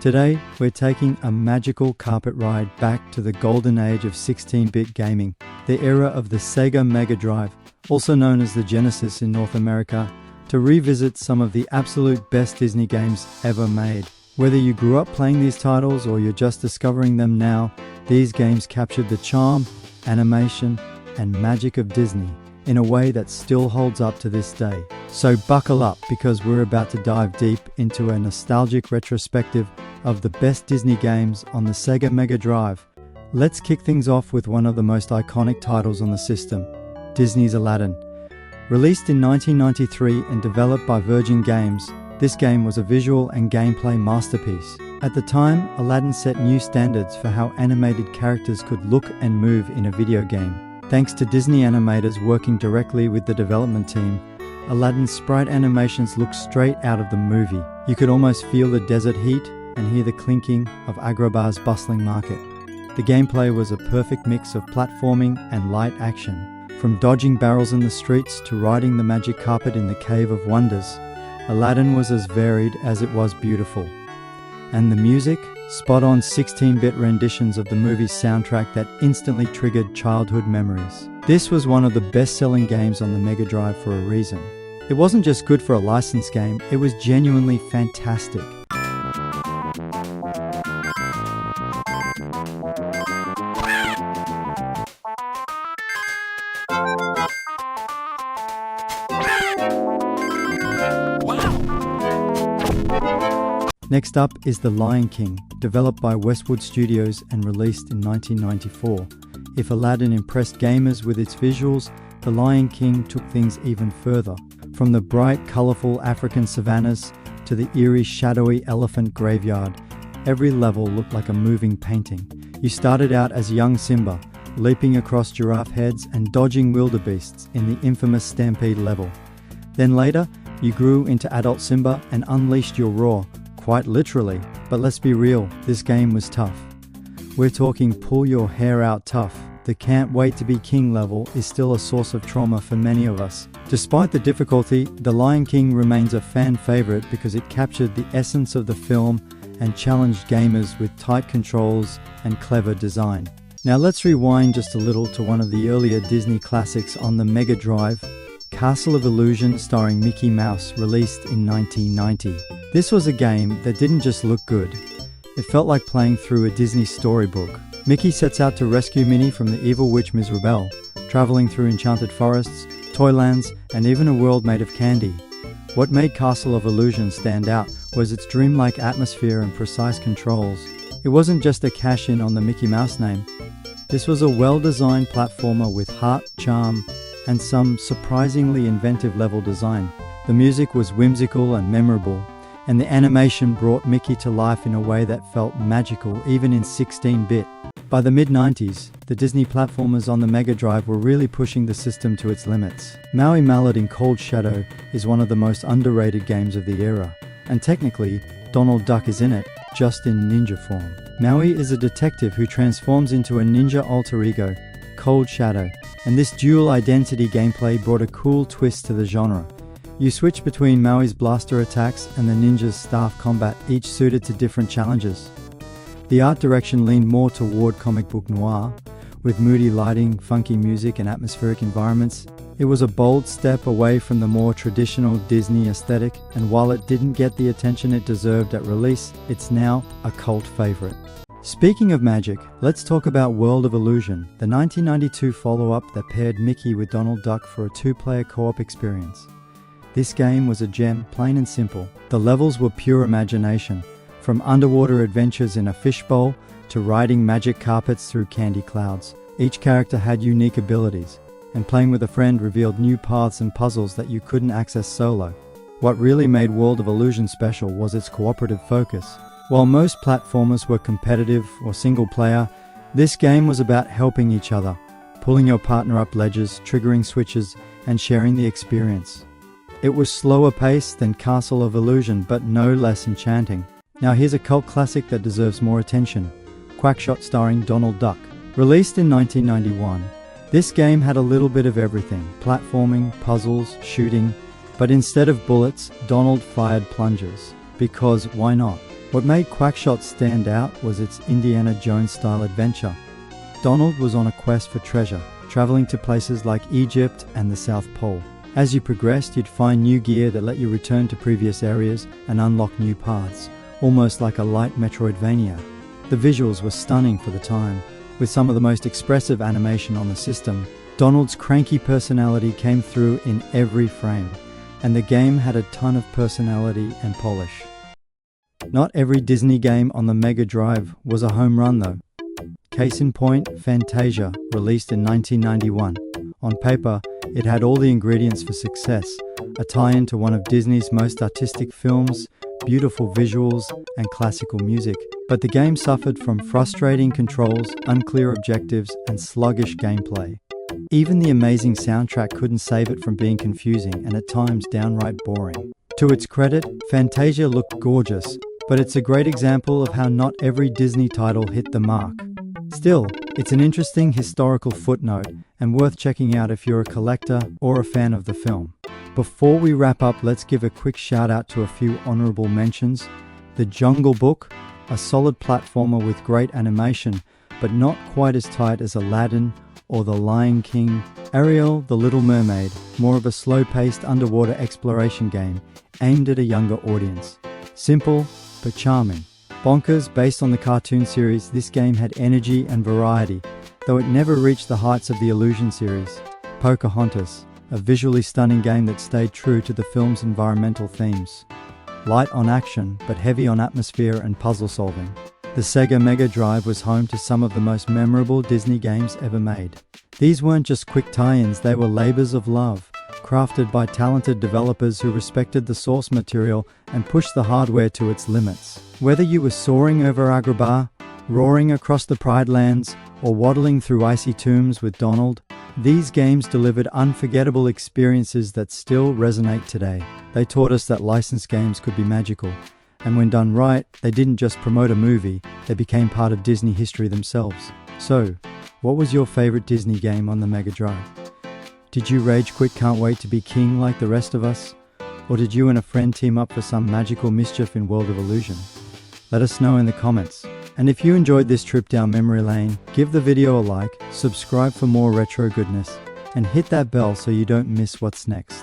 Today, we're taking a magical carpet ride back to the golden age of 16-bit gaming, the era of the Sega Mega Drive, also known as the Genesis in North America, to revisit some of the absolute best Disney games ever made. Whether you grew up playing these titles or you're just discovering them now, these games captured the charm, animation, and magic of Disney in a way that still holds up to this day. So buckle up, because we're about to dive deep into a nostalgic retrospective of the best Disney games on the Sega Mega Drive. Let's kick things off with one of the most iconic titles on the system, Disney's Aladdin. Released in 1993 and developed by Virgin Games, this game was a visual and gameplay masterpiece. At the time, Aladdin set new standards for how animated characters could look and move in a video game. Thanks to Disney animators working directly with the development team, Aladdin's sprite animations looked straight out of the movie. You could almost feel the desert heat and hear the clinking of Agrabah's bustling market. The gameplay was a perfect mix of platforming and light action. From dodging barrels in the streets to riding the magic carpet in the Cave of Wonders, Aladdin was as varied as it was beautiful. And the music? Spot-on 16-bit renditions of the movie's soundtrack that instantly triggered childhood memories. This was one of the best-selling games on the Mega Drive for a reason. It wasn't just good for a licensed game, it was genuinely fantastic. Next up is The Lion King, developed by Westwood Studios and released in 1994. If Aladdin impressed gamers with its visuals, The Lion King took things even further. From the bright, colourful African savannas to the eerie, shadowy elephant graveyard, every level looked like a moving painting. You started out as young Simba, leaping across giraffe heads and dodging wildebeests in the infamous Stampede level. Then later, you grew into adult Simba and unleashed your roar. Quite literally, but let's be real, this game was tough. We're talking pull your hair out tough. The can't wait to be king level is still a source of trauma for many of us. Despite the difficulty, The Lion King remains a fan favorite because it captured the essence of the film and challenged gamers with tight controls and clever design. Now let's rewind just a little to one of the earlier Disney classics on the Mega Drive, Castle of Illusion starring Mickey Mouse, released in 1990. This was a game that didn't just look good. It felt like playing through a Disney storybook. Mickey sets out to rescue Minnie from the evil witch Mirabelle, traveling through enchanted forests, toylands, and even a world made of candy. What made Castle of Illusion stand out was its dreamlike atmosphere and precise controls. It wasn't just a cash-in on the Mickey Mouse name. This was a well-designed platformer with heart, charm, and some surprisingly inventive level design. The music was whimsical and memorable, and the animation brought Mickey to life in a way that felt magical even in 16-bit. By the mid-90s, the Disney platformers on the Mega Drive were really pushing the system to its limits. Maui Mallet in Cold Shadow is one of the most underrated games of the era, and technically, Donald Duck is in it, just in ninja form. Maui is a detective who transforms into a ninja alter ego, Cold Shadow, and this dual identity gameplay brought a cool twist to the genre. You switch between Maui's blaster attacks and the ninja's staff combat, each suited to different challenges. The art direction leaned more toward comic book noir, with moody lighting, funky music, and atmospheric environments. It was a bold step away from the more traditional Disney aesthetic, and while it didn't get the attention it deserved at release, it's now a cult favorite. Speaking of magic, let's talk about World of Illusion, the 1992 follow-up that paired Mickey with Donald Duck for a two-player co-op experience. This game was a gem, plain and simple. The levels were pure imagination, from underwater adventures in a fishbowl to riding magic carpets through candy clouds. Each character had unique abilities, and playing with a friend revealed new paths and puzzles that you couldn't access solo. What really made World of Illusion special was its cooperative focus. While most platformers were competitive or single-player, this game was about helping each other, pulling your partner up ledges, triggering switches, and sharing the experience. It was slower paced than Castle of Illusion, but no less enchanting. Now here's a cult classic that deserves more attention, QuackShot Starring Donald Duck. Released in 1991, this game had a little bit of everything: platforming, puzzles, shooting, but instead of bullets, Donald fired plungers. Because why not? What made QuackShot stand out was its Indiana Jones-style adventure. Donald was on a quest for treasure, traveling to places like Egypt and the South Pole. As you progressed, you'd find new gear that let you return to previous areas and unlock new paths, almost like a light Metroidvania. The visuals were stunning for the time, with some of the most expressive animation on the system. Donald's cranky personality came through in every frame, and the game had a ton of personality and polish. Not every Disney game on the Mega Drive was a home run though. Case in point, Fantasia, released in 1991. On paper, it had all the ingredients for success, a tie-in to one of Disney's most artistic films, beautiful visuals, and classical music. But the game suffered from frustrating controls, unclear objectives, and sluggish gameplay. Even the amazing soundtrack couldn't save it from being confusing and at times downright boring. To its credit, Fantasia looked gorgeous, but it's a great example of how not every Disney title hit the mark. Still, it's an interesting historical footnote and worth checking out if you're a collector or a fan of the film. Before we wrap up, let's give a quick shout out to a few honorable mentions. The Jungle Book, a solid platformer with great animation, but not quite as tight as Aladdin or The Lion King. Ariel, The Little Mermaid, more of a slow-paced underwater exploration game aimed at a younger audience. Simple, but charming. Bonkers, based on the cartoon series, this game had energy and variety, though it never reached the heights of the Illusion series. Pocahontas, a visually stunning game that stayed true to the film's environmental themes. Light on action, but heavy on atmosphere and puzzle solving. The Sega Mega Drive was home to some of the most memorable Disney games ever made. These weren't just quick tie-ins, they were labors of love, crafted by talented developers who respected the source material and pushed the hardware to its limits. Whether you were soaring over Agrabah, roaring across the Pride Lands, or waddling through icy tombs with Donald, these games delivered unforgettable experiences that still resonate today. They taught us that licensed games could be magical, and when done right, they didn't just promote a movie, they became part of Disney history themselves. So, what was your favorite Disney game on the Mega Drive? Did you rage quit can't wait to be king like the rest of us? Or did you and a friend team up for some magical mischief in World of Illusion? Let us know in the comments. And if you enjoyed this trip down memory lane, give the video a like, subscribe for more retro goodness, and hit that bell so you don't miss what's next.